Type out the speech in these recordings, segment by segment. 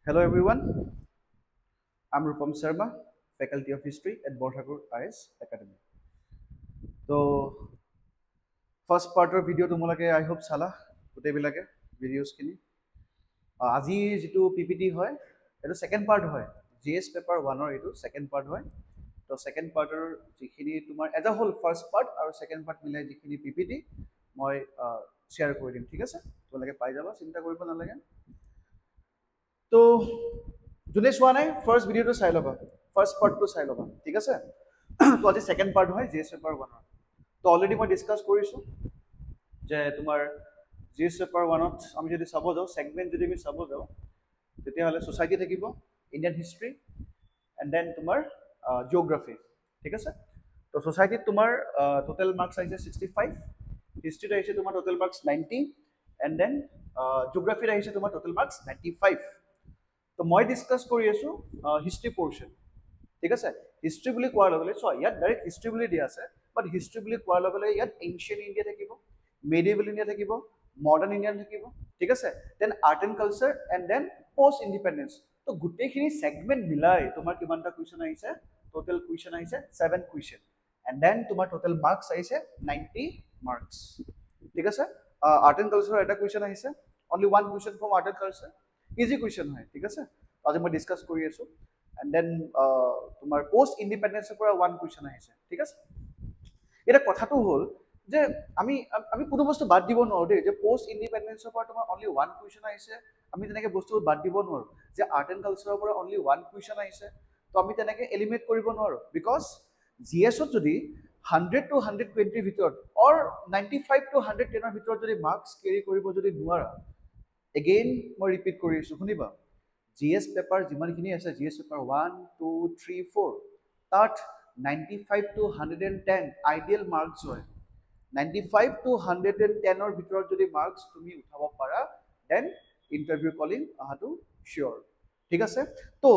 Hello everyone, I'm Rupam Sharma, Faculty of History at Borthakur IS Academy. So, first part of video tomolake I hope sala gote bilake videos kini. Aji jitu PPT hoy, eto second part hoy. GS paper 1 or eto second part hoy. So second part or jikhini tumar as a whole first part or second part milai jikhini PPT moi share kori dim, thik ase? Tomolake pai jaba, chinta koribo nalage. তো যোনে চোৱা নাই first ভিডিঅ'টো চাই ল'বা first পাৰ্টটো চাই ল'বা ঠিক আছে তো আজি ছেকেণ্ড পাৰ্ট হয় জিএছ পেপাৰ 1 তো অলৰেডি মই ডিছকাছ কৰিছোঁ যে তোমাৰ জিএছ পেপাৰ 1ত আমি যদি চাব যাওঁ ছেগমেণ্ট যদি আমি চাব যাওঁ তেতিয়াহ'লে ছ'চাইটি থাকিব ইণ্ডিয়ান হিষ্ট্ৰী এণ্ড দেন তোমাৰ জিঅ'গ্ৰাফী ঠিক আছে তো ছ'চাইটিত তোমাৰ টোটেল মাৰ্কছ আহিছে 65 হিষ্ট্ৰীত আহিছে তোমাৰ টোটেল মাৰ্কছ 90 এণ্ড দেন জিঅ'গ্ৰাফীত আহিছে তোমাৰ টোটেল মাৰ্কছ 95 তো মই ডিছকাছ কৰি আছোঁ হিষ্ট্ৰী পৰ্শ্যন ঠিক আছে হিষ্ট্ৰী বুলি কোৱাৰ লগে লগে ইয়াত ডাইৰেক্ট হিষ্ট্ৰী বুলি দিয়া আছে বাট হিষ্ট্ৰী বুলি কোৱাৰ লগে লগে ইয়াত এনচিয়েণ্ট ইণ্ডিয়া থাকিব মেডিয়েবল ইণ্ডিয়া থাকিব মডাৰ্ণ ইণ্ডিয়া থাকিব ঠিক আছে then art and culture and then post independence তো গোটেইখিনি ছেগমেণ্ট মিলাই তোমাৰ কিমানটা কুৱেশ্যন আহিছে টোটেল কুৱেশ্যন আহিছে 7 কুৱেশ্যন এণ্ড দেন তোমাৰ টোটেল মাৰ্কছ আহিছে 90 মাৰ্কছ ঠিক আছে আৰ্ট এণ্ড কালচাৰৰ এটা কুৱেশ্যন আহিছে only one question from art and culture easy question হয় ঠিক আছে আজি মই ডিছকাছ কৰি আছোঁ এণ্ড দেন তোমাৰ পষ্ট ইণ্ডিপেণ্ডেঞ্চৰ পৰা ওৱান কুৱেশ্যন আহিছে ঠিক আছে এতিয়া কথাটো হ'ল যে আমি আমি কোনো বস্তু বাদ দিব নোৱাৰোঁ দেই যে পষ্ট ইণ্ডিপেণ্ডেঞ্চৰ পৰা তোমাৰ অনলি ওৱান কুৱেশ্যন আহিছে আমি তেনেকৈ বস্তু বাদ দিব নোৱাৰোঁ যে আৰ্ট এণ্ড কালচাৰৰ পৰা অনলি ওৱান কুৱেশ্যন আহিছে তো আমি তেনেকৈ এলিমিনেট কৰিব নোৱাৰোঁ বিকজ জি এছত যদি 100 to 120 ভিতৰত অৰ 95 to 110 ভিতৰত যদি মাৰ্কছ কেৰি কৰিব যদি নোৱাৰা এগেইন মই ৰিপিট কৰি আছোঁ শুনিবা GS পেপাৰ যিমানখিনি আছে GS পেপাৰ 1 2 3 4 তাত 95 to 110 আইডিয়েল মাৰ্কছ হয় 95 to 110 ভিতৰত যদি মাৰ্কছ তুমি উঠাব পাৰা দেন ইণ্টাৰভিউ কলিং অহাটো চিয়'ৰ ঠিক আছে তো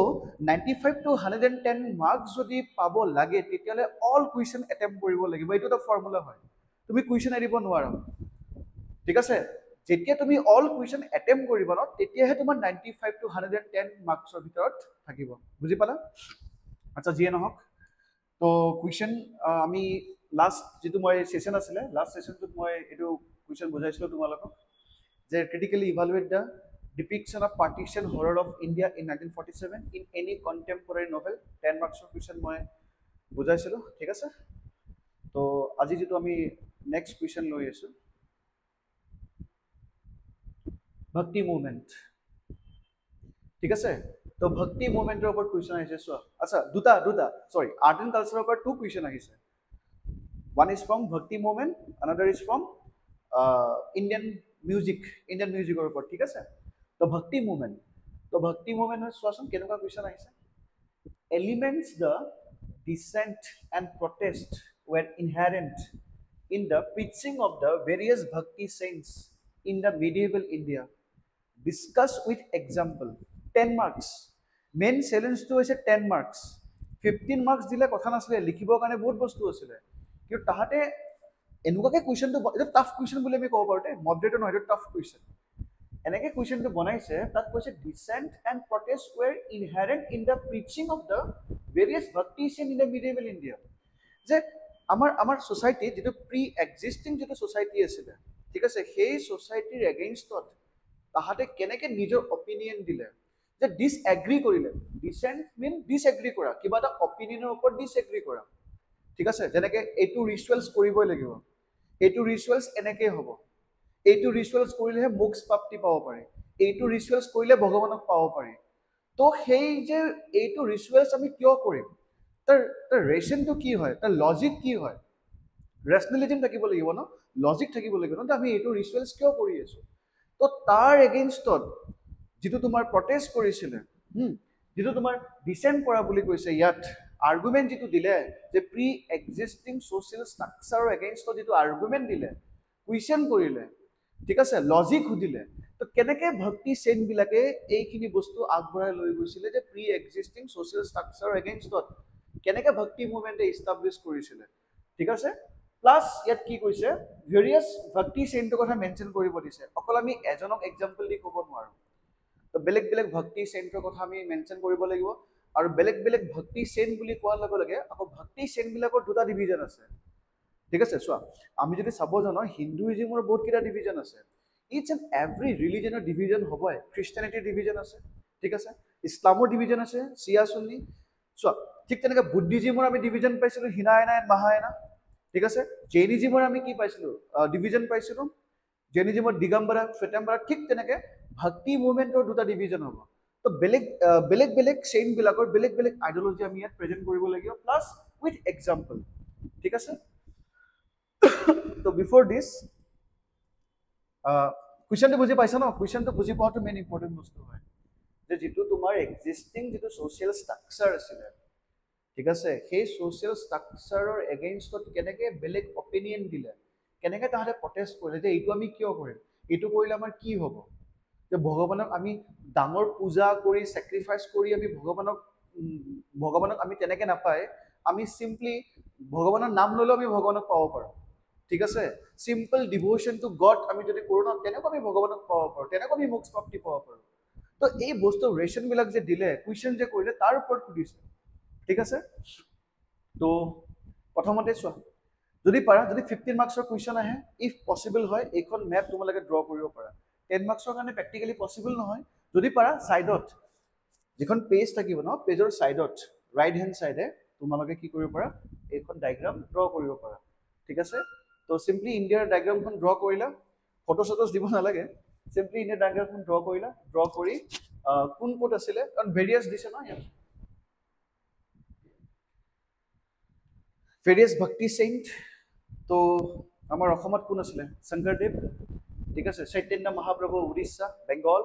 95 to 110 মাৰ্কছ যদি পাব লাগে তেতিয়াহ'লে অল কুৱেশ্যন এটেম্প কৰিব লাগিব এইটো এটা ফৰ্মুলা হয় তুমি কুৱেশ্যন এৰিব নোৱাৰা ঠিক আছে যেতিয়া তুমি অল কুৱেশ্যন এটেম্প কৰিবা ন তেতিয়াহে তোমাৰ 95 to 110 মাৰ্কছৰ ভিতৰত থাকিব বুজি পালা আচ্ছা যিয়ে নহওক তো কুৱেশ্যন আমি লাষ্ট যিটো মই ছেশ্যন আছিলে লাষ্ট ছেশ্যনটোত মই এইটো কুৱেশ্যন বুজাইছিলোঁ তোমালোকক যে critically evaluate the depiction of partition horror of India in 1947 in any contemporary novel 10 মাৰ্কছৰ কুৱেশ্যন মই বুজাইছিলোঁ ঠিক আছে তো আজি যিটো আমি নেক্সট কুৱেশ্যন লৈ আছোঁ ভক্তি মুভমেণ্ট ঠিক আছে তো ভক্তি মুভমেণ্টৰ ওপৰত কুৱেশ্যন আহিছে চোৱা আচ্ছা দুটা চৰি আৰ্ট এণ্ড কালচাৰৰ ওপৰত টু কুৱেশ্যন আহিছে ওৱান ইজ ফ্ৰম ভক্তি movement another is from Indian মিউজিকৰ ওপৰত ঠিক আছে তো ভক্তি মুভমেণ্ট চোৱাচোন কেনেকুৱা কুৱেশ্যন আহিছে elements the dissent and protest were inherent in the preaching of the various bhakti saints in the medieval India. Discuss with example. 10 marks. Main challenge to is 10 marks. 15 marks dile kotha nasile likhibo kane bahut bostu asile. Kiyo tahate enuka question to eta tough question bole ami kobo paru moderate no eta tough question. এনেকৈ কুৱেশ্যনটো বনাইছে তাত কৈছে dissent and protest were inherent in the preaching of the various bhakti saints in the medieval India যে আমাৰ society যেটো pre existing যেটো society আছিলে ঠিক আছে সেই সোসাইটিৰ এগেইনষ্টত তাহাতে কেনেকৈ নিজৰ অপিনিয়ন দিলে যে ডিসএগ্ৰি কৰিলে ডিসেন্ট মিন ডিসএগ্ৰি কৰা কিবা এটা অপিনিয়নৰ ওপৰত ডিসএগ্ৰি কৰা ঠিক আছে যেনেকৈ এইটো ৰিচুৱেলছ কৰিবই লাগিব এইটো ৰিচুৱেলছ এনেকৈ হ'ব এইটো ৰিচুৱেলছ কৰিলেহে মোক্ষ প্ৰাপ্তি পাব পাৰি এইটো ৰিচুৱেলছ কৰিলে ভগৱানক পাব পাৰি তো সেই যে এইটো ৰিচুৱেলছ আমি কিয় কৰিম তাৰ ৰেচনটো কি হয় তাৰ লজিক কি হয় ৰেচনেলিজম থাকিব লাগিব ন লজিক থাকিব লাগিব ন আমি এইটো ৰিচুৱেলছ কিয় কৰি আছোঁ তো তাৰ এগেইনষ্টত যিটো তোমাৰ প্ৰটেষ্ট কৰিছিলে যিটো তোমাৰ ডিসেন্ট কৰা বুলি কৈছে ইয়াত আৰ্গুমেণ্ট যিটো দিলে যে প্ৰি এক্সিস্টিং ছ'চিয়েল ষ্ট্ৰাকচাৰৰ এগেইনষ্টত যিটো আৰ্গুমেণ্ট দিলে কুৱেশ্যন কৰিলে ঠিক আছে লজিক সুধিলে তো কেনেকৈ ভক্তি চেইনবিলাকে এইখিনি বস্তু আগবঢ়াই লৈ গৈছিলে যে প্ৰি এক্সিস্টিং ছ'চিয়েল ষ্ট্ৰাকচাৰৰ এগেইনষ্টত কেনেকৈ ভক্তি মুভমেণ্টে ইষ্টাব্লিছ কৰিছিলে ঠিক আছে প্লাছ ইয়াত কি কৈছে ভেৰিয়াছ ভক্তি চেইনটোৰ কথা মেনশ্যন কৰিব দিছে অকল আমি এজনক এক্সাম্পল দি ক'ব নোৱাৰোঁ তো বেলেগ বেলেগ ভক্তি চেইনৰ কথা আমি মেনশ্যন কৰিব লাগিব আৰু বেলেগ বেলেগ ভক্তি চেইন বুলি কোৱাৰ লগে লগে আকৌ ভক্তি চেইনবিলাকৰ দুটা ডিভিজন আছে ঠিক আছে চোৱা আমি যদি চাব জানো হিন্দুইজিমৰ বহুত কেইটা ডিভিজন আছে ইচ এণ্ড এভৰি ৰিলিজনৰ ডিভিজন হ'বই খ্ৰীষ্টানিটিৰ ডিভিজন আছে ঠিক আছে ইছলামৰ ডিভিজন আছে চিয়া সুন্নি চোৱা ঠিক তেনেকৈ বুদ্ধিজিমৰ আমি ডিভিজন পাইছিলোঁ হিনায়না এণ্ড মাহায়না ঠিক আছে জৈনিজিমৰ আমি কি পাইছিলোঁ ডিভিজন পাইছিলোঁ জৈনিজিমৰ দিগম্বৰা শ্বেতাম্বৰা ঠিক তেনেকৈ ভক্তি মুভমেণ্টৰ দুটা ডিভিজন হ'ব তো বেলেগ বেলেগ বেলেগ চেইনবিলাকৰ বেলেগ বেলেগ আইডিঅলজি আমি ইয়াত প্ৰেজেণ্ট কৰিব লাগিব প্লাছ উইথ এক্সাম্পল ঠিক আছে তো বিফৰ দিছ কুৱেশ্যনটো বুজি পাইছা ন কুৱেশ্যনটো বুজি পোৱাটো মেইন ইম্পৰ্টেণ্ট বস্তু হয় যে যিটো তোমাৰ এক্সিষ্টিং যিটো ছ'চিয়েল ষ্ট্ৰাকচাৰ আছিলে ঠিক আছে সেই ছ'চিয়েল ষ্ট্ৰাকচাৰৰ এগেইনষ্টত কেনেকৈ বেলেগ অপিনিয়ন দিলে কেনেকৈ তাহাঁতে প্ৰটেষ্ট কৰিলে যে এইটো আমি কিয় কৰিম এইটো কৰিলে আমাৰ কি হ'ব যে ভগৱানক আমি ডাঙৰ পূজা কৰি ছেক্ৰিফাইচ কৰি আমি ভগৱানক আমি তেনেকৈ নাপায় আমি চিম্পলি ভগৱানৰ নাম ল'লেও আমি ভগৱানক পাব পাৰোঁ ঠিক আছে চিম্পল ডিভোশ্যন টু গড আমি যদি কৰোঁ ন তেনেকুৱা আমি ভগৱানক পাব পাৰোঁ তেনেকুৱা আমি মোক্ষ প্ৰাপ্তি পাব পাৰোঁ তো এই বস্তু ৰেচনবিলাক যে দিলে কুৱেশ্যন যে কৰিলে তাৰ ওপৰত সুধিছে ঠিক আছে তো প্ৰথমতে চোৱা যদি পাৰা যদি 15 মাৰ্কছৰ কুৱেশ্যন আহে ইফ পচিবল হয় এইখন মেপ তোমালোকে ড্ৰ কৰিব পাৰা 10 মাৰ্কছৰ কাৰণে প্ৰেক্টিকেলি পচিবল নহয় যদি পাৰা ছাইডত যিখন পেজ থাকিব ন পেজৰ ছাইডত ৰাইট হেণ্ড ছাইডে তোমালোকে কি কৰিব পাৰা এইখন ডায়েগ্ৰাম ড্ৰ কৰিব পাৰা ঠিক আছে তো চিম্পলি ইণ্ডিয়াৰ ডায়েগ্ৰামখন ড্ৰ কৰিলা ফটো চটোজ দিব নালাগে চিম্পলি ইণ্ডিয়াৰ ডায়েগ্ৰামখন ড্ৰ কৰিলা ড্ৰ কৰি কোন ক'ত আছিলে কাৰণ ভেৰিয়াছ দিছে ন ইয়াত ভেৰিয়াছ ভক্তি চেইণ্ট তো আমাৰ অসমত কোন আছিলে শংকৰদেৱ ঠিক আছে চৈতন্য মহাপ্ৰভু উৰিষ্যা বেংগল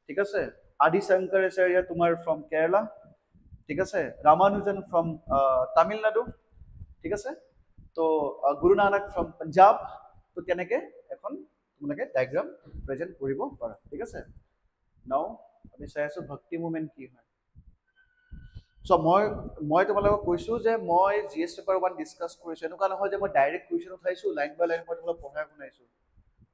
ঠিক আছে আদি শংকৰাচাৰ্য তোমাৰ ফ্ৰম কেৰালা ঠিক আছে ৰামানুজন ফ্ৰম তামিলনাডু ঠিক আছে তো গুৰু নানক ফ্ৰম পাঞ্জাব তো তেনেকৈ এখন তোমালোকে ডায়েগ্ৰাম প্ৰেজেণ্ট কৰিব পাৰা ঠিক আছে নাও আমি চাই আছোঁ ভক্তি মুভমেণ্ট কি হয় চ' মই তোমালোকক কৈছোঁ যে মই GS পেপাৰ 1 ডিছকাছ কৰিছোঁ এনেকুৱা নহয় যে মই ডাইৰেক্ট কুৱেশ্যন উঠাইছোঁ লাইন বাই লাইন মই তোমালোকক পঢ়াই শুনাইছোঁ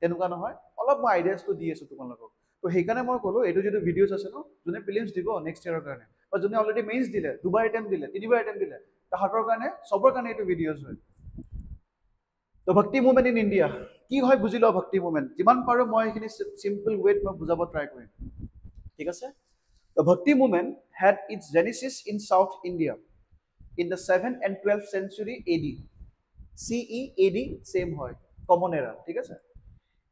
তেনেকুৱা নহয় অলপ মই আইডিয়াছটো দি আছোঁ তোমালোকক তো সেইকাৰণে মই ক'লোঁ এইটো যিটো ভিডিঅ'ছ আছে ন যোনে প্ৰিলিমছ দিব নেক্সট ইয়েৰৰ কাৰণে বা যোনে অলৰেডি মেইনছ দিলে 2বাৰ এটেম্প দিলে 3বাৰ এটেম্প দিলে তাহাঁতৰ কাৰণে চবৰ কাৰণে এইটো ভিডিঅ'ছ হয় তো ভক্তি মুভমেণ্ট ইন ইণ্ডিয়া কি হয় বুজি লোৱা ভক্তি মুভমেণ্ট যিমান পাৰোঁ মই সেইখিনি চিম্পল ৱেত মই বুজাব ট্ৰাই কৰিম ঠিক আছে The Bhakti movement had its genesis in South India in the 7th and 12th century AD. CE AD same hoy common era ঠিক আছে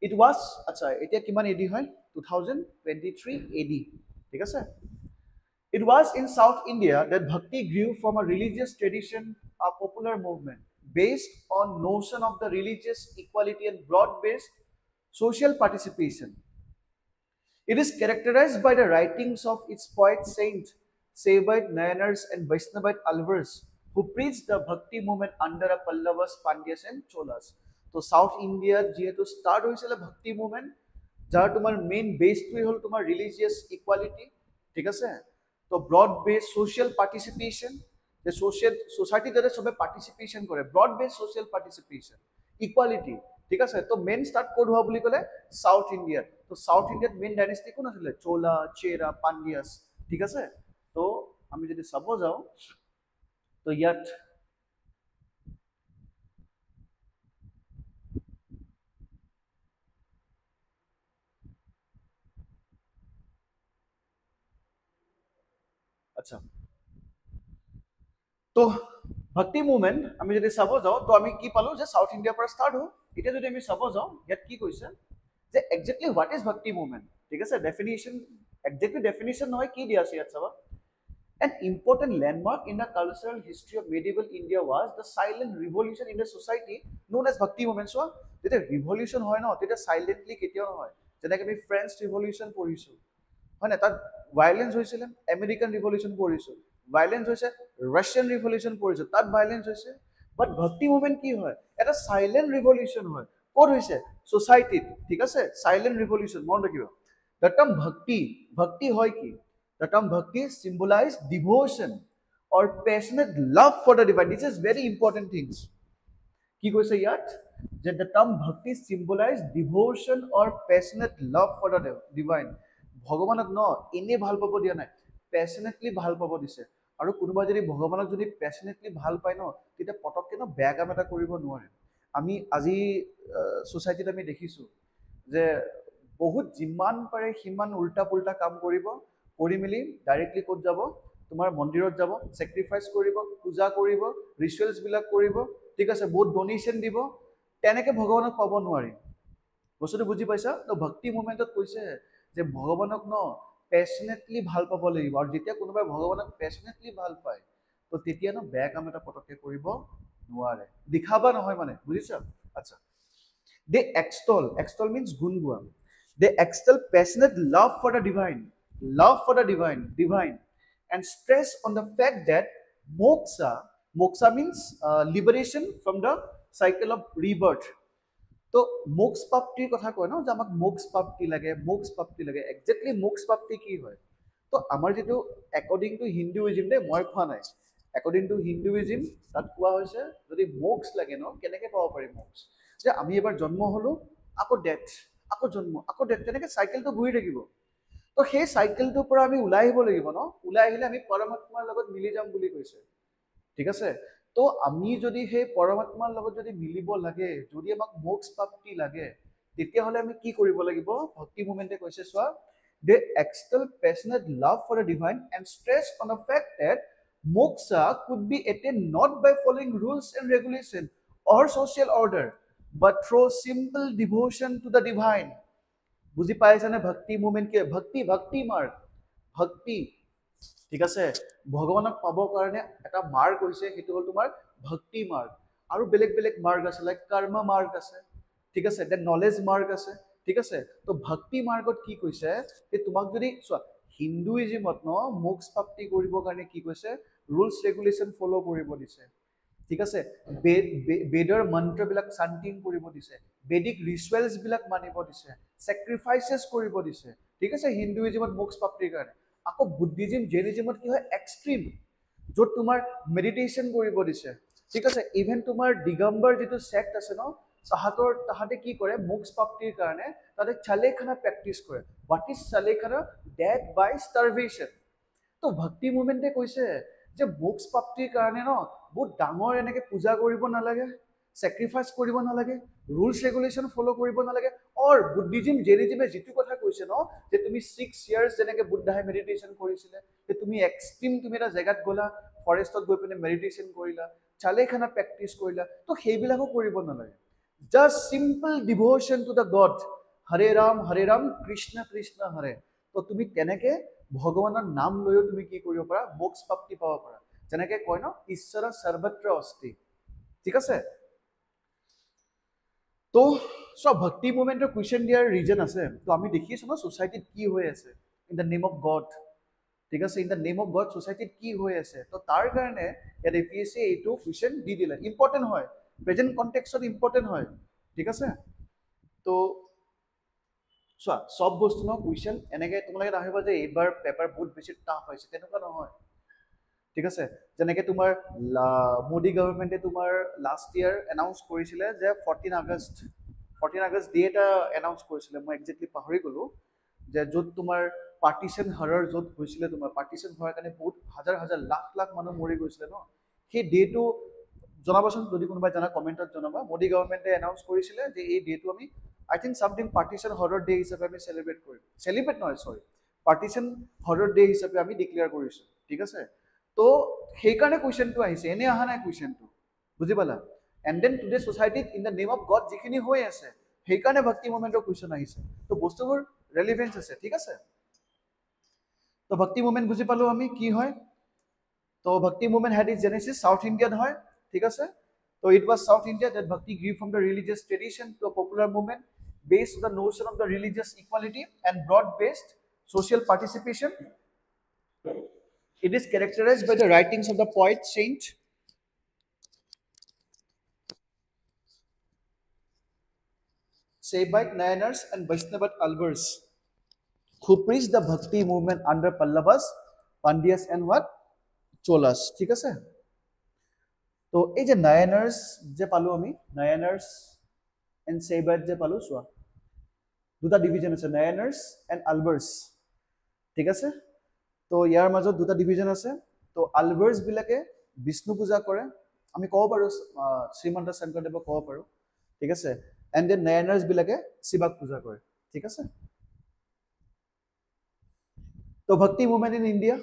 it was আচ্ছা এটা কিমান AD হয় 2023 AD ঠিক আছে it was in South India that bhakti grew from a religious tradition a popular movement based on notion of the religious equality and broad based social participation. It is characterized by the writings of its poets, saints, Saivite Nayanars and Vaishnavite Alvars, who preached the Bhakti movement under a Pallavas, Pandyas and Cholas. So South India, যেহেতু start হয়েছিল Bhakti movement, যার তোমার main base তুই হল তোমার religious equality, ঠিক আছে? তো broad based social participation, the society যারা সবে participation করে, broad based social participation, equality. ঠিক আছে তো মেইন স্টার্ট কোড হোৱা বুলি ক'লে সাউথ ইণ্ডিয়াত তো সাউথ ইণ্ডিয়াত মেইন ডাইনেষ্টি কোন আছিলে চোলা চেৰা পাণ্ডিয়াছ ঠিক আছে তো আমি যদি চাব যাওঁ তো ইয়াত আচ্ছা তো ভক্তি মুভমেণ্ট আমি যদি চাব যাওঁ তো আমি কি পালোঁ যে সাউথ ইণ্ডিয়াৰ পৰা ষ্টাৰ্ট হ'ল এতিয়া যদি আমি চাব যাওঁ ইয়াত কি কৈছে যে একজেক্টলি হোৱাট ইজ ভক্তি মুভমেণ্ট ঠিক আছে ডেফিনিশ্যন একজেক্টলি ডেফিনিশ্যন নহয় কি দিয়া আছে ইয়াত চাবা An important landmark in the cultural history of medieval India was the silent revolution in the society known as Bhakti movement. So, যেতিয়া revolution হয় ন তেতিয়া silently কেতিয়াও নহয় যেনেকৈ আমি ফ্ৰেঞ্চ ৰিভলিউশ্যন পঢ়িছোঁ হয় না তাত ভাইলেন্স হৈছিলে আমেৰিকান ৰিভলিউশ্যন পঢ়িছোঁ ভাইলেন্স হৈছে ৰাছিয়ান ৰিভলিউশ্যন পঢ়িছোঁ তাত ভাইলেন্স হৈছে বাট ভক্তি মুভমেণ্ট কি হয় এটা চাইলেণ্ট ৰিভলিউশ্যন হয় ক'ত হৈছে ছ'চাইটিত ঠিক আছে চাইলেণ্ট ৰিভলিউশ্যন মনত ৰাখিব দ্য টাৰ্ম ভক্তি হয় কি The term bhakti symbolizes devotion or passionate love for the divine. This is very important things. Ki koise yat? That the term bhakti symbolizes devotion or passionate love for the divine. ভগৱানক ন এনে ভাল পাব দিয়া নাই, পেচনেটলি ভাল পাব দিছে। আৰু কোনোবা যদি ভগৱানক যদি পেচনেটলি ভাল পায় ন, তেতিয়া পটককৈ ন বেয়া কাম এটা কৰিব নোৱাৰে। আমি আজি ছ'চাইটিত আমি দেখিছোঁ যে বহুত যিমান পাৰে সিমান উল্টা পুল্টা কাম কৰিব, কৰি মেলি ডাইৰেক্টলি ক'ত যাব, তোমাৰ মন্দিৰত যাব, ছেক্ৰিফাইচ কৰিব, পূজা কৰিব, ৰিচুৱেলছবিলাক কৰিব, ঠিক আছে, বহুত ডনেশ্যন দিব, তেনেকৈ ভগৱানক পাব নোৱাৰি। বস্তুটো বুজি পাইছা? তো ভক্তি মুভমেণ্টত কৈছে যে ভগৱানক ন পেচনেটলি ভাল পাব লাগিব। আৰু যেতিয়া কোনোবাই ভগৱানক পেচনেটলি ভাল পায়, তো তেতিয়া ন বেয়া কাম এটা পটককৈ কৰিব নোৱাৰে। দিখাবা নহয় মানে, বুজিছা? আচ্ছা, দে এক্সটল মিনছ গুণ গোৱা। They extol passionate love for the divine, and stress on the fact that moksha means liberation from the cycle of rebirth. তো মোক্ষ প্ৰাপ্তিৰ কথা কয় ন, যে আমাক মোক্ষ প্ৰাপ্তি লাগে, একজেক্টলি মোক্ষ প্ৰাপ্তি কি হয়? তো আমাৰ যিটো একৰ্ডিং টু হিন্দুইজিম, দেই মই কোৱা নাই, একৰ্ডিং টু হিন্দুইজিম তাত কোৱা হৈছে যদি মোক্ষ লাগে ন, কেনেকৈ পাব পাৰি মোক্ষ? যে আমি এবাৰ জন্ম হ'লোঁ, আকৌ ডেথ, আকৌ জন্ম, আকৌ ডেথ, তেনেকৈ চাইকেলটো ঘূৰি থাকিব। তো সেই চাইকেলটোৰ পৰা আমি ওলাই আহিব লাগিব ন, ওলাই আহিলে আমি পৰমাত্মাৰ লগত মিলি যাম বুলি কৈছে, ঠিক আছে? তো আমি যদি সেই পৰমাত্মাৰ লগত যদি মিলিব লাগে, যদি আমাক মোক্ষ প্ৰাপ্তি লাগে, তেতিয়াহ'লে আমি কি কৰিব লাগিব? ভক্তি মুভমেণ্টে কৈছে, চোৱা, they extol passionate love for the divine and stress on the fact that moksha could be attained not by following rules and regulation or social order, but through simple devotion to the divine. বুজি পাইছানে ভক্তি movement কি? ভক্তি মাৰ্গ, ভক্তি, ঠিক আছে? ভগৱানক পাবৰ কাৰণে এটা মাৰ্গ হৈছে, সেইটো হ'ল তোমাৰ ভক্তি মাৰ্গ। আৰু বেলেগ বেলেগ মাৰ্গ আছে, লাইক কৰ্ম মাৰ্গ আছে, ঠিক আছে, দেন নলেজ মাৰ্গ আছে, ঠিক আছে? তো ভক্তি মাৰ্গত কি কৈছে, যে তোমাক যদি চোৱা, হিন্দুইজিমত ন মোক্ষ প্ৰাপ্তি কৰিবৰ কাৰণে কি কৈছে? ৰুলছ ৰেগুলেশ্যন ফ'ল' কৰিব দিছে, ঠিক আছে? বেদৰ মন্ত্ৰবিলাক চান্টিং কৰিব দিছে, বেদিক ৰিচুৱেলছবিলাক মানিব দিছে, ছেক্ৰিফাইচেছ কৰিব দিছে, ঠিক আছে, হিন্দুইজিমত মোক্ষ প্ৰাপ্তিৰ কাৰণে। আকৌ বুদ্ধিজিম, জেইনিজিমত কি হয়? এক্সট্ৰিম, য'ত তোমাৰ মেডিটেশ্যন কৰিব দিছে, ঠিক আছে? ইভেন তোমাৰ দিগম্বৰ যিটো ছেক্ট আছে ন, তাহাঁতে কি কৰে? মোক্ষ প্ৰাপ্তিৰ কাৰণে তাতে চালেখানা প্ৰেক্টিচ কৰে। What is sallekhana? Death by starvation. তো ভক্তি মুভমেণ্টে কৈছে যে মোক্ষ প্ৰাপ্তিৰ কাৰণে ন বহুত ডাঙৰ এনেকৈ পূজা কৰিব নালাগে, ছেক্ৰিফাইচ কৰিব নালাগে, ৰুলছ ৰেগুলেশ্যন ফ'ল' কৰিব নালাগে। অৰ বুদ্ধিজিম, জেইনিজিমে যিটো কথা কৈছে ন, যে তুমি 6 years যেনেকৈ বুদ্ধাই মেডিটেশ্যন কৰিছিলে, যে তুমি এক্সট্ৰিম, তুমি এটা জেগাত গ'লা, ফৰেষ্টত গৈ পিনে মেডিটেশ্যন কৰিলা, চালেখানা প্ৰেক্টিচ কৰিলা, তো সেইবিলাকো কৰিব নালাগে। Just simple devotion to the God, Hare Ram Krishna Krishna Hare. তো তুমি তেনেকৈ ভগৱানৰ নাম লৈও তুমি কি কৰিব পাৰা? মোক্ষ প্ৰাপ্তি পাব পাৰা। যেনেকৈ কয় ন, ঈশ্বৰ সৰ্বত্ৰ অস্তি, ঠিক আছে? তো চব ভক্তি মুভমেণ্টৰ কুৱেশ্যন দিয়াৰ ৰিজন আছে। তো আমি দেখিছোঁ ন ছ'চাইটিত কি হৈ আছে, in the name of God, ঠিক আছে? In the name of God ছ'চাইটিত কি হৈ আছে। তো তাৰ কাৰণে ইয়াত APSC এইটো কুৱেশ্যন দি দিলে। ইম্পৰ্টেণ্ট হয়, প্ৰেজেণ্ট কণ্টেক্সত ইম্পৰ্টেণ্ট হয়, ঠিক আছে? তো চোৱা, চব বস্তু ন কুৱেশ্যন এনেকৈ তোমালোকে নাভাবিবা যে এইবাৰ পেপাৰ বহুত বেছি টাফ হৈছে, তেনেকুৱা নহয়, ঠিক আছে? যেনেকৈ তোমাৰ মোদী গভৰ্ণমেণ্টে তোমাৰ লাষ্ট ইয়াৰ এনাউন্স কৰিছিলে যে 14 আগষ্ট ডে এটা এনাউন্স কৰিছিলে, মই একজেক্টলি পাহৰি গ'লোঁ, যে য'ত তোমাৰ পাৰ্টিশ্যন হৰৰ য'ত হৈছিলে, তোমাৰ পাৰ্টিশ্যন হোৱাৰ কাৰণে বহুত হাজাৰ হাজাৰ লাখ মানুহ মৰি গৈছিলে ন, সেই ডেটো জনাবাচোন, যদি কোনোবাই জানা কমেণ্টত জনাবা। মোদী গভৰ্ণমেণ্টে এনাউন্স কৰিছিলে যে এই ডেটো আমি আই থিংক চামথিং পাৰ্টিশ্যন হৰৰ ডে হিচাপে আমি চেলিব্ৰেট কৰিম, পাৰ্টিশ্যন হৰৰ ডে হিচাপে আমি ডিক্লেয়াৰ কৰিছোঁ, ঠিক আছে? তো সেইকাৰণে কুৱেশ্যনটো আহিছে, এনেই অহা নাই কুৱেশ্যনটো, বুজি পালা? এণ্ড দেন টুডে ছ'চাইটিত in the name of God যিখিনি হৈ আছে, সেইকাৰণে ভক্তি মুভমেণ্টৰ কুৱেশ্যন আহিছে। তো বস্তুবোৰ ৰেলিভেঞ্চ আছে, ঠিক আছে? তো ভক্তি মুভমেণ্ট বুজি পালোঁ আমি কি হয়। তো ভক্তি movement head is Genesis south ইণ্ডিয়াত হয়, ঠিক আছে? তো it was south India that bhakti grew from the religious tradition to a popular movement based on the notion of the religious equality and broad-based social participation. It is characterized by the writings of the poet Saint Saibhai Nayanars and Vaishnavat Albers, who preached the bhakti movement under Pallavas, Pandyas and what? Cholas, ঠিক আছে? তো এই যে নায়ানাৰ্ছ যে পালোঁ আমি, নায়ানাৰ্ছ and চেইবাৰ্ট যে পালোঁ, চোৱা দুটা ডিভিজন আছে, নায়ানাৰ্ছ এণ্ড আলবাৰ্ছ, ঠিক আছে তো ইয়াৰ মাজত দুটা ডিভিজন আছে তো আলভাৰ্ছ বিলাকে বিষ্ণু পূজা কৰে আমি ক'ব পাৰো শ্ৰীমন্ত শংকৰদেৱক ক'ব পাৰো ঠিক আছে এণ্ড দেন নায়ানাৰ্ছ বিলাকে শিৱাক পূজা কৰে ঠিক আছে তো ভক্তি movement in India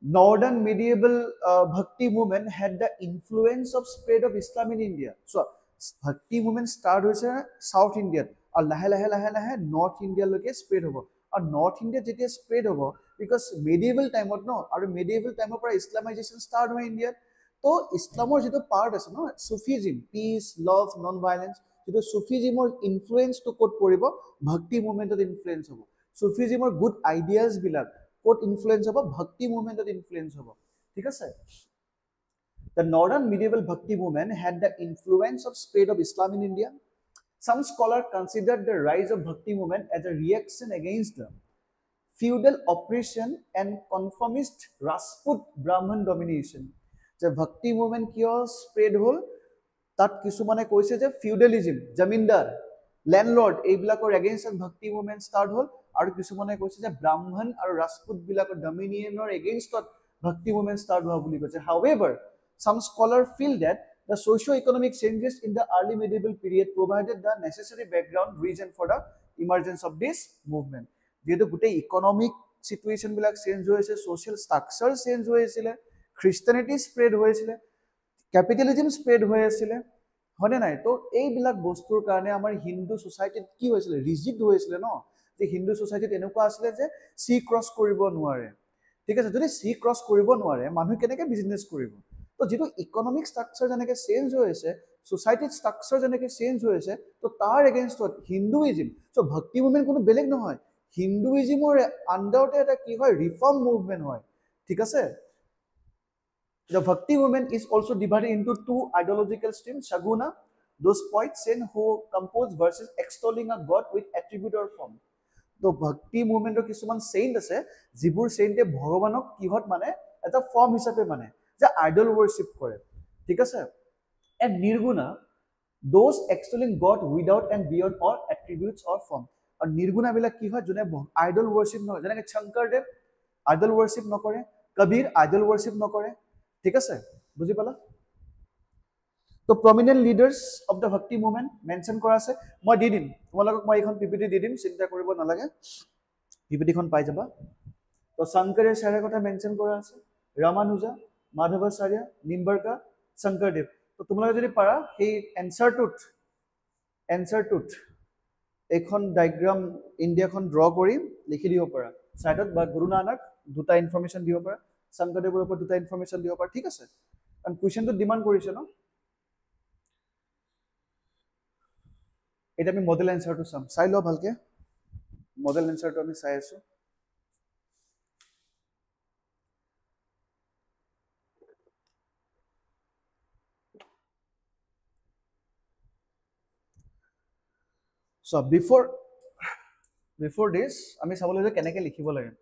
northern medieval bhakti movement had the influence of spread of Islam in India. So bhakti movement start hoise South India aur lahe North India loke spread hobo aur North India jetia spread hobo because medieval time no aru medieval time pora Islamization start hoy India to Islamor jeto part ase no Sufism peace love non violence jeto Sufism or influence to kot poribo bhakti movement or influence hobo Sufism or good ideas bilak what influence of a bhakti movement or influence of the northern medieval bhakti movement had the influence of spread of Islam in India. Some scholars considered the rise of bhakti movement as a reaction against the feudal oppression and conformist Rajput Brahman domination. The bhakti movement kiyo spread hol tat kisumane koise je feudalism jamindar landlord এইবিলাকৰ against bhakti movement start hol আৰু কিছুমানে কৈছে যে ব্ৰাহ্মণ আৰু ৰাজপুত বিলাকৰ ডমিনিয়নৰ এগেইনষ্টত ভক্তি movement start হোৱা বুলি কৈছে however some scholars feel that the socio-economic changes in the early medieval period provided the necessary background reason for the emergence of this movement যেহেতু গোটেই ইকোনমিক সিচুৱেচন বিলাক চেঞ্জ হৈছে সোশ্যাল স্ট্ৰাকচাৰ চেঞ্জ হৈছিলে খ্ৰীষ্টানিটি spread হৈছিলে capitalism spread হৈ আছিল হনে নাই তো এইবিলাক বস্তুৰ কাৰণে আমাৰ হিন্দু সোসাইটিত কি হৈছিল ৰিজিড হৈছিল ন যে হিন্দু সোসাইটিত এনেকুৱা আছিল যে সি ক্ৰস কৰিব নোৱাৰে ঠিক আছে যদি সি ক্ৰস কৰিব নোৱাৰে মানুহ কেনেকৈ বিজনেস কৰিব তো যেটো ইকোনমিক স্ট্ৰাকচাৰ যেনেকৈ চেঞ্জ হৈছে সোসাইটিৰ স্ট্ৰাকচাৰ যেনেকৈ চেঞ্জ হৈছে তো তাৰ এগেইনষ্টত হিন্দুইজম সো ভক্তি মুভমেন্ট কোনো বেলেগ নহয় হিন্দুইজমৰ আন্ডাৰতে এটা কি হয় ৰিফৰ্ম মুভমেন্ট হয় ঠিক আছে The Bhakti movement is also divided into two ideological streams. Shaguna, those poets who compose verses extolling a god with attribute or form. The Bhakti movement of kisuman saint ase, jibur saint e bhagavanok kihot mane, eta form hisabe mane, je idol worship kore. Thik ase? And Nirguna, those extolling God without and beyond all attributes or form. And Nirguna bila kihot jone idol worship no, jane ke Shankardev idol worship no kore, Kabir idol worship no kore. ঠিক আছে বুজি পালা তো প্ৰমিনেন্ট লিডাৰ্স of the ভক্তি movement mention কৰা আছে মই দি দিম তোমালোকক মই এখন পিপিটি দি দিম চিন্তা কৰিব নালাগে পিপিটি খন পাই যাবা তো শংকৰাচাৰ্যৰ কথা মেনশন কৰা আছে ৰামানুজা মাধৱাচাৰ্য নিম্বাৰ্কা শংকৰদেৱ তো তোমালোকে যদি পাৰা সেই এনসাৰটোত এখন ডায়াগ্ৰাম ইণ্ডিয়াখন ড্ৰ কৰি লিখি দিব পাৰা সাইডত বা গুৰু নানক দুটা ইনফৰমেশন দিব পাৰা শংকৰদেৱৰ ওপৰত দুটা ইনফৰমেশন দিব পাৰ ঠিক আছে কাৰণ কোৱেশ্চনটো ডিমান্ড কৰিছে ন এটা আমি মডেল এনসাৰটো চাম চাই লও ভালকে মডেল এনসাৰটো আমি চাই আছো সো বিফৰ দিস আমি চাবলৈ যে কেনেকৈ লিখিব লাগে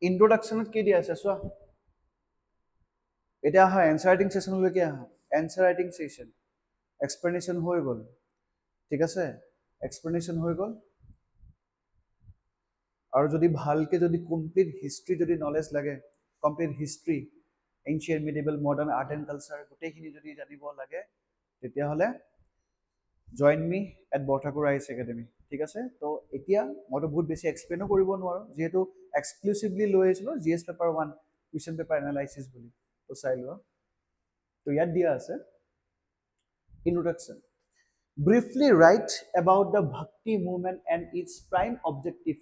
ইন্ট্ৰোডাকশনত কি দিয়া আছে চোৱা এটা হা এনসাৰ ৰাইটিং সেশনলৈকে আহা এনসাৰ ৰাইটিং সেশন এক্সপ্লেনেশন হৈ গল ঠিক আছে এক্সপ্লেনেশন হৈ গল আৰু যদি ভালকে যদি কমপ্লিট হিষ্ট্ৰি যদি নলেজ লাগে complete history ancient medieval modern art and culture গোটেইখিনি যদি জানিব লাগে তেতিয়া হলে join me at Borthakur IS academy ঠিক আছে তো এতিয়া মইতো বহুত বেছি এক্সপ্লেইনো কৰিব নোৱাৰো যেহেতু এক্সক্লুসিভলি লৈ আহিছিলো GS paper 1 question paper analysis বুলি তো চাই লোৱা তো ইয়াত দিয়া আছে introduction briefly write about the bhakti movement and its prime objective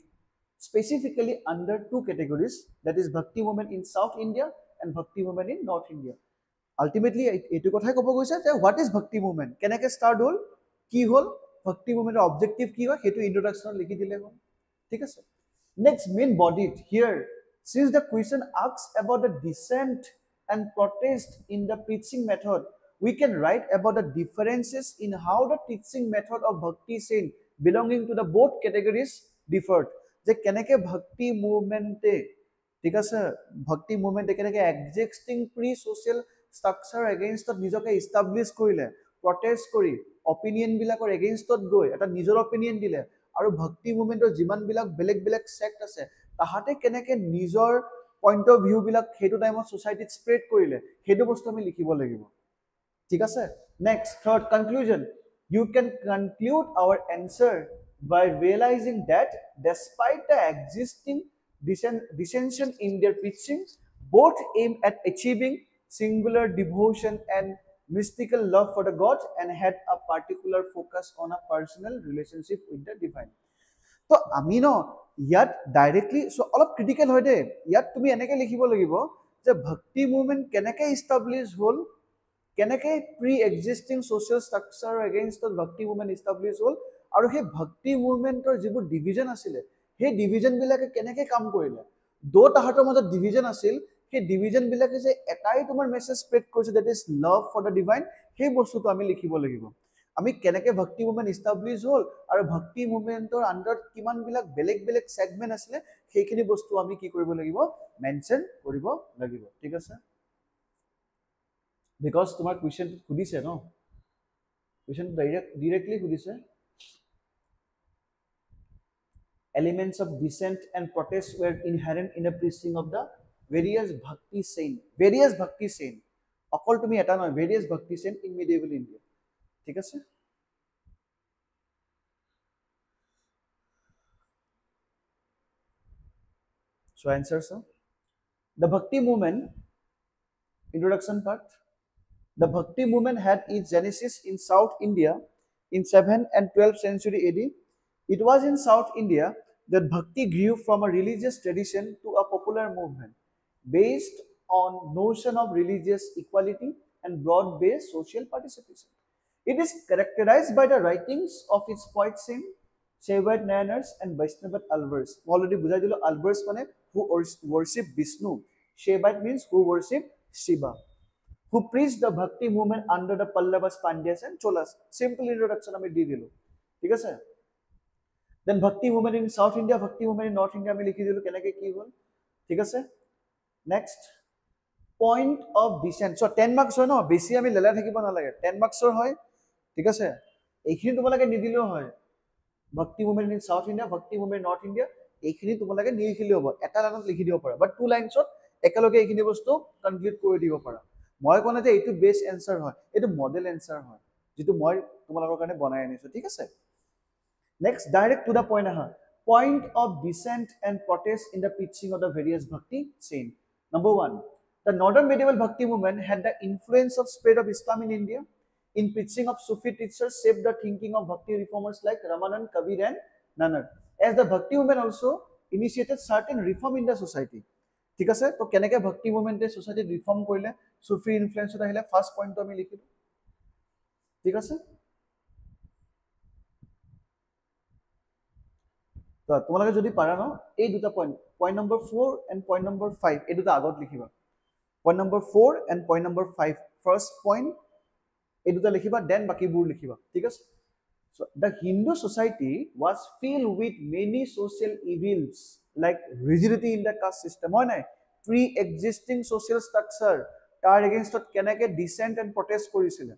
specifically under two categories that is bhakti movement in South India and bhakti movement in North India ultimately etu kothay kobo goise je what is bhakti movement kenake start hol ki hol bhakti movement objective ki hoy hetu introduction likhi dile hol thik ase next main body here since the question asks about the dissent and protest in the preaching method we can write about the differences in how the teaching method of bhakti saint belonging to the both categories differed je kenake bhakti movement ঠিক আছে ভক্তি movement কেনেকৈ existing pre social structure against নিজকে establish কৰিলে protest কৰি opinion বিলাকৰ এগেইনষ্টত গৈ এটা নিজৰ অপিনিয়ন দিলে আৰু ভক্তি মুভমেন্টৰ যিমান বিলাক বেলেগ বেলেগ সেক্ট আছে তাহাতে কেনেকে নিজৰ পইণ্ট অফ ভিউ বিলাক সেইটো টাইমত সোসাইটিত স্প্ৰেড কৰিলে সেইটো বস্তু আমি লিখিব লাগিব ঠিক আছে next third conclusion you can conclude our answer by realizing that despite the existing dissension in their preaching both aim at achieving singular devotion and mystical love for the god and had a particular focus on a personal relationship with the divine তো আমি ন ইয়াত directly অলপ critical হয় দেই ইয়াত তুমি এনেকৈ লিখিব লাগিব যে ভক্তি মুভমেণ্ট কেনেকৈ ইষ্টাব্লিছ হ'ল কেনেকৈ প্ৰি এক্সিষ্টিং ছ'চিয়েল ষ্ট্ৰাকচাৰ এগেইনষ্টত ভক্তি মুভমেণ্ট ইষ্টাব্লিছ হ'ল আৰু সেই ভক্তি মুভমেণ্টৰ যিবোৰ ডিভিজন আছিলে সেই ডিভিজনবিলাকে কেনেকৈ কাম কৰিলে তাহাঁতৰ মাজত ডিভিজন আছিল সেই ডিভিজনবিলাকে যে এটাই তোমাৰ মেছেজ স্প্ৰেড কৰিছে that is love for the divine সেই বস্তুটো আমি লিখিব লাগিব আমি কেনেকৈ ভক্তি মুভমেণ্ট ইষ্টাব্লিছ হ'ল আৰু ভক্তি মুভমেণ্টৰ আণ্ডাৰত কিমানবিলাক বেলেগ বেলেগ ছেগমেণ্ট আছিলে সেইখিনি বস্তু আমি কি কৰিব লাগিব মেনশ্যন কৰিব লাগিব ঠিক আছে বিকজ তোমাৰ কুৱেশ্যনটো সুধিছে ন কুৱেশ্যনটো ডিৰেক্টলি সুধিছে elements of dissent and protest were inherent in the preaching of the various bhakti saint অকল তুমি এটা নহয় various bhakti saint in medieval India ঠিক আছে so answers the bhakti movement introduction part the bhakti movement had its genesis in South India in 7th and 12th century AD it was in South India that bhakti grew from a religious tradition to a popular movement based on notion of religious equality and broad-based social participation. It is characterized by the writings of its poets in Shaivite Nayanars and Vaishnavat Alvars. Already bujhai dilo Alvars mane who worship Vishnu. Shaivite means who worship Shiva. Who preached the bhakti movement under the Pallavas, Pandyas and Cholas. Simple introduction ami di dilo. ঠিক আছে Then Bhakti movement in South India, Bhakti movement in North India, আমি লিখি দিলো কেনেকে কি হল ঠিক আছে next point of dissent so 10 marks হয় ন বেছি আমি লেলা থাকিব নালাগে 10 মাৰ্কসৰ হয় ঠিক আছে এইখিনি তোমালোকে নিদিলেও হয় Bhakti movement in South India, Bhakti movement in North India এইখিনি তোমালোকে নিলিখিলেও হ'ব এটা লাইনত লিখি দিব পাৰা বাট টু লাইনছত একেলগে এইখিনি বস্তু কমপ্লিট কৰি দিব পাৰা মই কোনে যে এইটো বেষ্ট এনসাৰ হয় এইটো মডেল এনসাৰ হয় যেটো মই তোমালোকৰ কাৰণে বনাই আনিছো ঠিক আছে Next, direct to the point. Point of dissent and protest in the preaching of the various bhakti saints. Number one, the northern medieval bhakti movement had the influence of spread of Islam in India. In preaching of Sufi teachers shaped the thinking of bhakti reformers like Ramanand, Kabir and Nanak. As the bhakti movement also initiated certain reform in the society. ঠিক আছে তো কেনেকৈ ভক্তি মুভমেন্টে সোসাইটিত reform কৰিলে সুফি ইনফ্লুয়েন্সত আহিলে first পইণ্টটো আমি লিখিলো ঠিক আছে তো তোমালোকে যদি পাৰা ন এই দুটা point number 4 and point number 5 এই দুটা আগত লিখিবা point number 4 and point number 5 first point এই দুটা লিখিবা দেন বাকিবোৰ লিখিবা ঠিক আছে so the Hindu society was filled with many social evils like rigidity in the caste system হয় নাই pre-existing social structure তাৰ against কেনেকৈ dissent and protest কৰিছিলে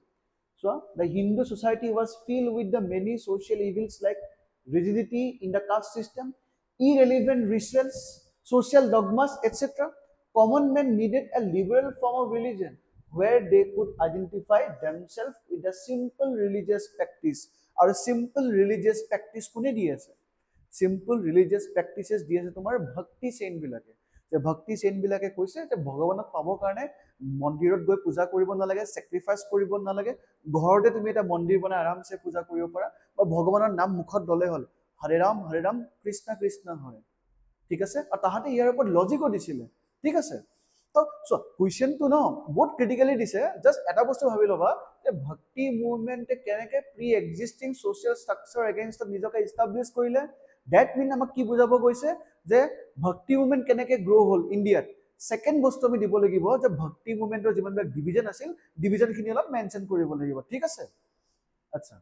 so the Hindu society was filled with the many social evils like rigidity in the caste system, irrelevant rituals, social dogmas, etc. Common men needed a liberal form of religion where they could identify themselves with a simple religious practice. Or a simple religious practice kune diye ase. Simple religious practices diye ase tomar bhakti saint bilake. যে ভক্তি chain বিলাকে কৈছে যে ভগৱানক পাবৰ কাৰণে মন্দিৰত গৈ পূজা কৰিব নালাগে স্যাক্ৰিফাইস কৰিব নালাগে ঘৰতে তুমি এটা মন্দিৰ বনাই আৰামছে পূজা কৰিব পাৰা বা ভগৱানৰ নাম মুখত দলে হল হৰে ৰাম কৃষ্ণ কৃষ্ণ হৰে ঠিক আছে আৰু তাহাতে ইয়াৰ ওপৰত লজিকো দিছিলে ঠিক আছে তো সো কুৱেশ্যনটো ন বহুত ক্ৰিটিক্যালি দিছে জাস্ট এটা বস্তু ভাবি লবা যে ভক্তি মুভমেন্টে কেনেকৈ pre existing social structure against নিজকে এষ্টাব্লিছ কৰিলে দ্যাট মিন আমাক কি বুজাব গৈছে যে ভক্তি মুভমেন্ট কেনেকৈ গ্ৰো হল ইণ্ডিয়াত সেকেন্ড বস্তু আমি দিব লাগিব যে ভক্তি মুভমেন্টৰ যিমানবিলাক ডিভিজন আছিল ডিভিজনখিনি অলপ মেনশ্যন কৰিব লাগিব ঠিক আছে আচ্ছা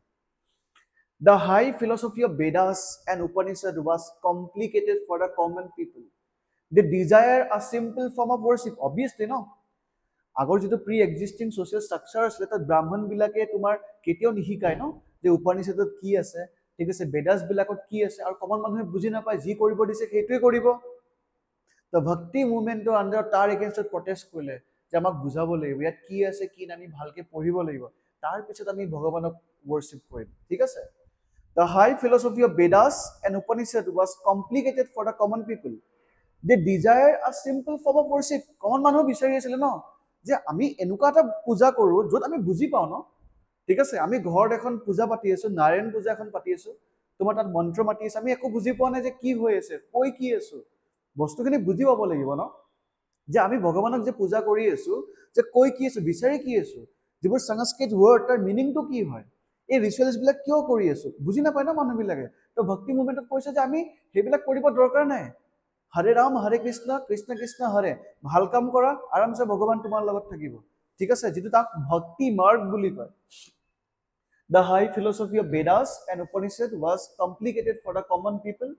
The high philosophy of Vedas and Upanishad was complicated for the common people. They desire a simple form of worship, obviously, no? আগৰ যেটো প্ৰি এক্সিস্টিং সোশ্যাল স্ট্ৰাকচাৰ আছিল তাত ব্ৰাহ্মণ বিলাকে তোমাৰ কেতিয়াও নিশিকায় ন যে উপনিষদত কি আছে ঠিক আছে বেদাস বিলাকত কি আছে আৰু কমন মানুহে বুজি নাপায় যি কৰিব দিছে সেইটোৱে কৰিব তো ভক্তি মুভমেন্টৰ আন্ডাৰ তাৰ এগেইনষ্টত প্ৰটেষ্ট কৰিলে যে আমাক বুজাব লাগিব ইয়াত কি আছে কি আমি ভালকে পঢ়িব লাগিব তাৰ পিছত আমি ভগৱানক worship কৰিম ঠিক আছে the high philosophy of Vedas and Upanishad was complicated for the common people they desire a simple form of worship common মানুহ বিচাৰি আছিল ন যে আমি এনেকুৱা এটা পূজা কৰো যত আমি বুজি পাও ন ঠিক আছে আমি ঘৰত এখন পূজা পাতি আছো নাৰায়ণ পূজা এখন পাতি আছো তোমাৰ তাত মন্ত্ৰ মাতি আছে আমি একো বুজি পোৱা নাই যে কি হৈ আছে কৈ কি আছো বস্তুখিনি বুজি পাব লাগিব ন যে আমি ভগৱানক যে পূজা কৰি আছো যে কৈ কি আছো বিচাৰি কি আছো যিবোৰ সংস্কৃত ৱৰ্ড তাৰ মিনিংটো কি হয় এই ৰিচুৱেলছ বিলাক কিয় কৰি আছো বুজি নাপায় ন মানুহবিলাকে তো ভক্তি মুভমেন্টত কৈছে যে আমি সেইবিলাক কৰিব দৰকাৰ নাই হৰে ৰাম হৰে কৃষ্ণ কৃষ্ণ কৃষ্ণ হৰে ভাল কাম কৰা আৰামছে ভগৱান তোমাৰ লগত থাকিব ঠিক আছে যেটো তাক ভক্তি মাৰ্গ বুলি কয় the high philosophy of Vedas and Upanishad was complicated for the common people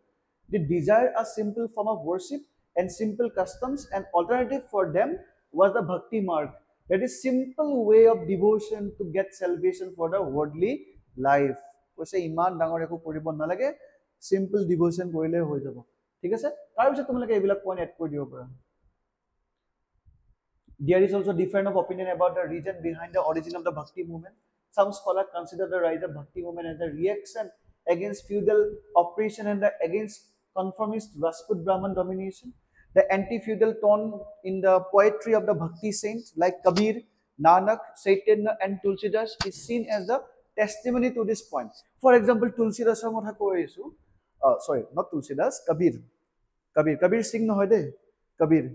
they desire a simple form of worship and simple customs and alternative for them was the bhakti marg that is simple way of devotion to get salvation for the worldly life কৈছে ইমান ডাঙৰ একো কৰিব নালাগে simple devotion কৰিলে হৈ যাব ঠিক আছে তাৰ পিছত তোমালোকে এইবিলাক পইণ্ট এড কৰি দিব পাৰা there is also different of opinion about the reason behind the origin of the bhakti movement some scholars consider the rise of bhakti movement as a reaction against feudal oppression and the against conformist Rajput Brahman domination the anti-feudal tone in the poetry of the bhakti saints like Kabir, Nanak, Chaitanya and Tulsidas is seen as the testimony to this point. For example, Tulsidas কথা কৈ আছো sorry not Tulsidas, Kabir Singh নহয় দে Kabir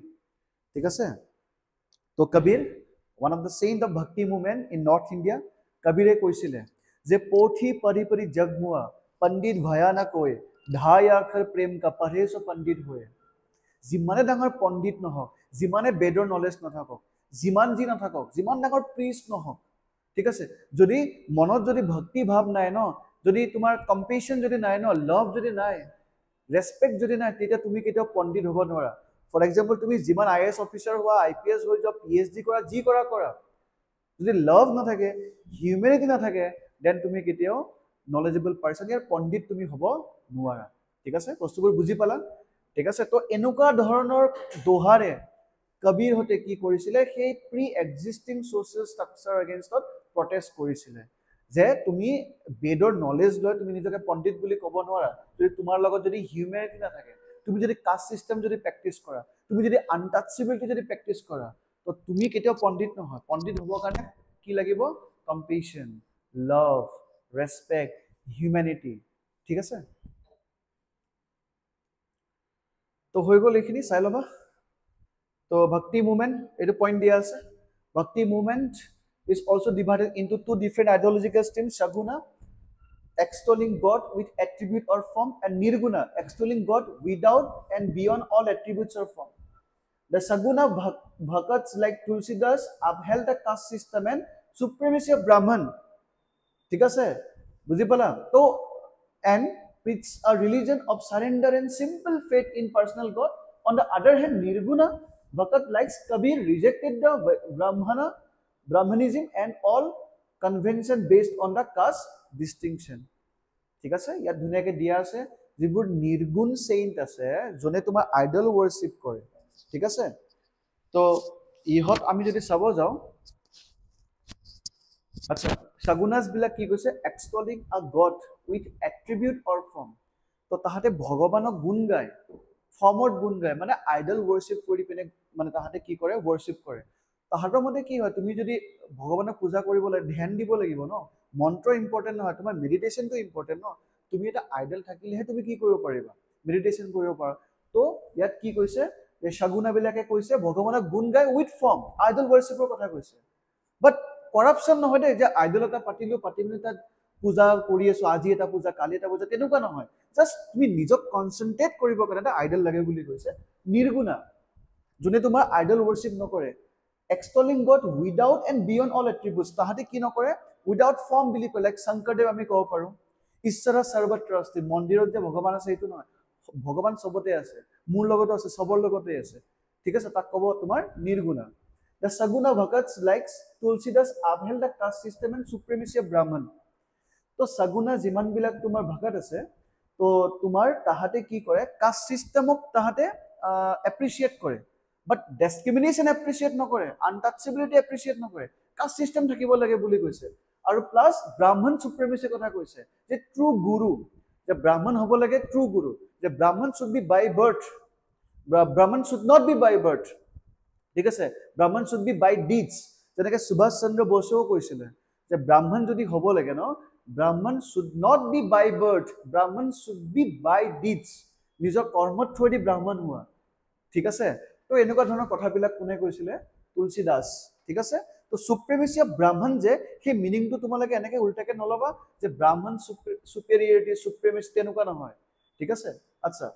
ঠিক আছে তো Kabir one of the saint of bhakti movement in North India Kabire কৈছিলে যে পোথি পৰি পৰি জগমুৱা পণ্ডিত ভয়া না কয় ঢাই আখৰ প্ৰেম কা পঢ়ে সো পণ্ডিত হয় যিমানে ডাঙৰ পণ্ডিত নহওক যিমানে বেদৰ নলেজ নাথাকক যিমান যি নাথাকক যিমান ডাঙৰ প্ৰিষ্ট নহওক ঠিক আছে যদি মনত যদি ভক্তি ভাৱ নাই ন যদি তোমাৰ কম্পেশন যদি নাই ন লাভ যদি নাই ৰেসপেক্ট যদি নাই তেতিয়া তুমি কেতিয়াও পণ্ডিত হ'ব নোৱাৰা ফৰ এক্সাম্পল তুমি যিমান আইএস অফিচাৰ হোৱা আইপিএস হৈ যোৱা পিএইচডি কৰা যি কৰা যদি লাভ নাথাকে হিউম্যানিটি নাথাকে দেন তুমি কেতিয়াও নলেজেবল পাৰসন ইয়াৰ পণ্ডিত তুমি হ'ব নোৱাৰা ঠিক আছে বস্তুবোৰ বুজি পালা ঠিক আছে তো এনেকুৱা ধৰণৰ দোহাৰে কবিৰ হতে কি কৰিছিলে সেই প্ৰি এক্সিস্টিং সোশ্যাল স্ট্ৰাকচাৰ এগেইনষ্টত প্ৰটেষ্ট কৰিছিলে যে তুমি বেদৰ নলেজ লৈ তুমি নিজকে পণ্ডিত বুলি ক'ব নোৱাৰা যদি তোমাৰ লগত যদি হিউম্যানিটি নাথাকে তুমি যদি কাষ্ট সিস্টেম যদি প্ৰেক্টিস কৰা তুমি যদি আনটাচেবিলিটি যদি প্ৰেক্টিস কৰা তো তুমি কেতিয়াও পণ্ডিত নহয় পণ্ডিত হ'বৰ কাৰণে কি লাগিব কম্পেশন লাভ ৰেসপেক্ট হিউম্যানিটি ঠিক আছে তো হৈ গ'ল এইখিনি চাই ল'বা তো ভক্তি মুভমেন্ট এইটো পইণ্ট দিয়া আছে ভক্তি movement is also divided into two different ideological streams shaguna extolling god with attribute or form and nirguna extolling god without and beyond all attributes or form the shaguna bhakats like Tulsidas upheld the caste system and supremacy of Brahman ঠিক আছে বুজি পালা তো and preach a religion of surrender and simple faith in personal god on the other hand nirguna bhakat like Kabir rejected the Brahmanism and all convention based on the caste distinction ঠিক আছে ইয়াত ধুনিয়াকে দিয়া আছে যিবোৰ নিৰ্গুণ Saint আছে জনে তোমাৰ আইডল worship কৰে ঠিক আছে তো ইহত আমি যদি চাব যাও আচ্ছা শাগুনাস বিলাক কি কৈছে extolling a god with attribute or form তো তাহাতে ভগৱানক গুণ গায় ফৰ্মত গুণ গায় মানে আইডল worship কৰি পিনে মানে তাহাতে কি কৰে worship কৰে তাহাতৰ মতে কি হয় তুমি যদি ভগৱানক পূজা কৰিবলৈ ধ্যান দিব লাগিব ন মন্ত্ৰ ইম্পৰ্টেন্ট নহয় তোমাৰ মেডিটেশনটো ইম্পৰ্টেন্ট ন তুমি এটা আইডল থাকিলেহে তুমি কি কৰিব পাৰিবা মেডিটেশন কৰিব পাৰা তো ইয়াত কি কৈছে যে শাগুনা বিলাকে কৈছে ভগৱানক গুণ গায় উইথ ফৰ্ম আইডল worshipৰ কথা কৈছে বাট কৰাপশন নহয় দে যে আইডল এটা পাতিলে তাত পূজা কৰি আছো আজি এটা পূজা কালি এটা পূজা তেনেকুৱা নহয় জাস্ট তুমি নিজক কনসেন্ট্ৰেট কৰিব কাৰণে এটা আইডল লাগে বুলি কৈছে নিৰ্গুণা যোনে তোমাৰ আইডল worship নকৰে extolling God without and beyond all attributes তাহাতে কি নকৰে without form বুলি কয় লাইক শংকৰদেৱ আমি ক'ব পাৰো ঈশ্বৰ সৰ্বত্ৰ আছে মন্দিৰত যে ভগৱান আছে এইটো নহয় ভগৱান সবতে আছে মোৰ লগতো আছে সবৰ লগতে আছে ঠিক আছে তাক ক'ব তোমাৰ নিৰ্গুণা The Saguna Bhagats likes Tulsidas upheld the caste system and supremacy of Brahman. তো Saguna যিমান বিলাক তোমাৰ ভাগত আছে তো তোমাৰ তাহাতে কি কৰে কাষ্ট সিস্টেমক তাহাতে এপ্ৰিচিয়েট কৰে বাট ডিসক্ৰিমিনেশন এপ্ৰিচিয়েট নকৰে আনটাচেবিলিটি এপ্ৰিচিয়েট নকৰে কাষ্ট সিস্টেম থাকিব লাগে বুলি কৈছে আৰু প্লাস ব্ৰাহ্মণ সুপ্ৰিমেসি কথা কৈছে যে ট্ৰু গুৰু যে ব্ৰাহ্মণ হ'ব লাগে ট্ৰু গুৰু যে Brahmin should be by birth Brahmin should not be by birth ঠিক আছে ব্ৰাহ্মণ শুড বি বাই ডিডস যেনেকৈ সুভাষ চন্দ্ৰ বসুও কৈছিলে যে ব্ৰাহ্মণ যদি হ'ব লাগে ন Brahmin should not be by birth Brahmin should be by deeds নিজৰ কৰ্মত থৈ দি ব্ৰাহ্মণ হোৱা ঠিক আছে তো এনেকুৱা ধৰণৰ কথাবিলাক কোনে কৈছিলে তুলসীদাস ঠিক আছে তো সুপ্ৰিমেসি অফ ব্ৰাহ্মণ যে সেই মিনিংটো তোমালোকে এনেকৈ উল্টাকে নলবা যে ব্ৰাহ্মণ সুপেৰিয়ৰিটি সুপ্ৰিমেসি তেনেকুৱা নহয় ঠিক আছে আচ্ছা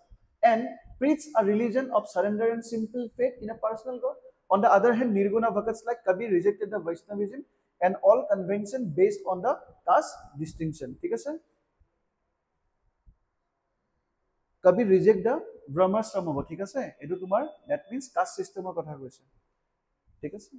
and preach a religion of surrender and simple faith in a personal God. On the other hand, Nirguna Bhagats like Kabir rejected the Vaishnavism and all convention based on the caste distinction. ठीक है sir? Kabir reject the Brahmashrama, ठीक है sir? ये तो तुम्हार that means caste system का कथा कोई से, ठीक है sir?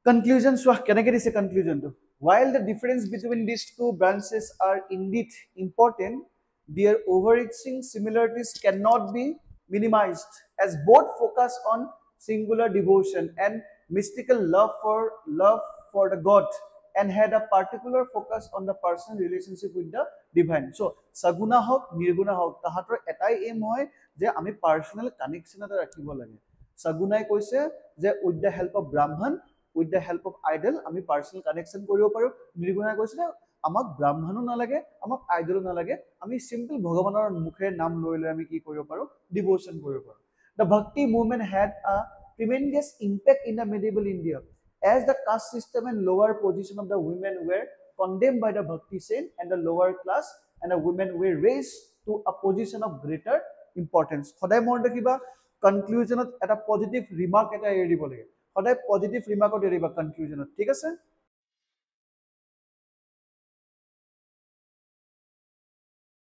Conclusion so can I get this conclusion to? While the difference between these two branches are indeed important, their overreaching similarities cannot be minimized as both focus on singular devotion and mystical love for the God and had a particular focus on the personal relationship with the divine. So Saguna hok Nirguna hok tahator etai aim hoy je ami personal connection eta rakhibo lage. Sagunai koise je with the help of Brahman with the help of idol আমি personal connection কৰিব পাৰো নিৰ্গুণা কৈছে আমাক ব্ৰাহ্মণো নালাগে আমাক আইডলো নালাগে আমি simple ভগৱানৰ মুখে নাম লৈ লৈ আমি কি কৰিব পাৰো ডিভোশন কৰিব পাৰো the bhakti movement had a tremendous impact in the medieval India as the caste system and lower position of the women were condemned by the bhakti saint and the lower class and the women were raised to a position of greater importance সদায় মন ৰাখিবা কনক্লুজনত এটা positive remark এটা এৰি দিব লাগে সদায় positive ৰিমাৰ্কত এৰিবা কনক্লুজনত ঠিক আছে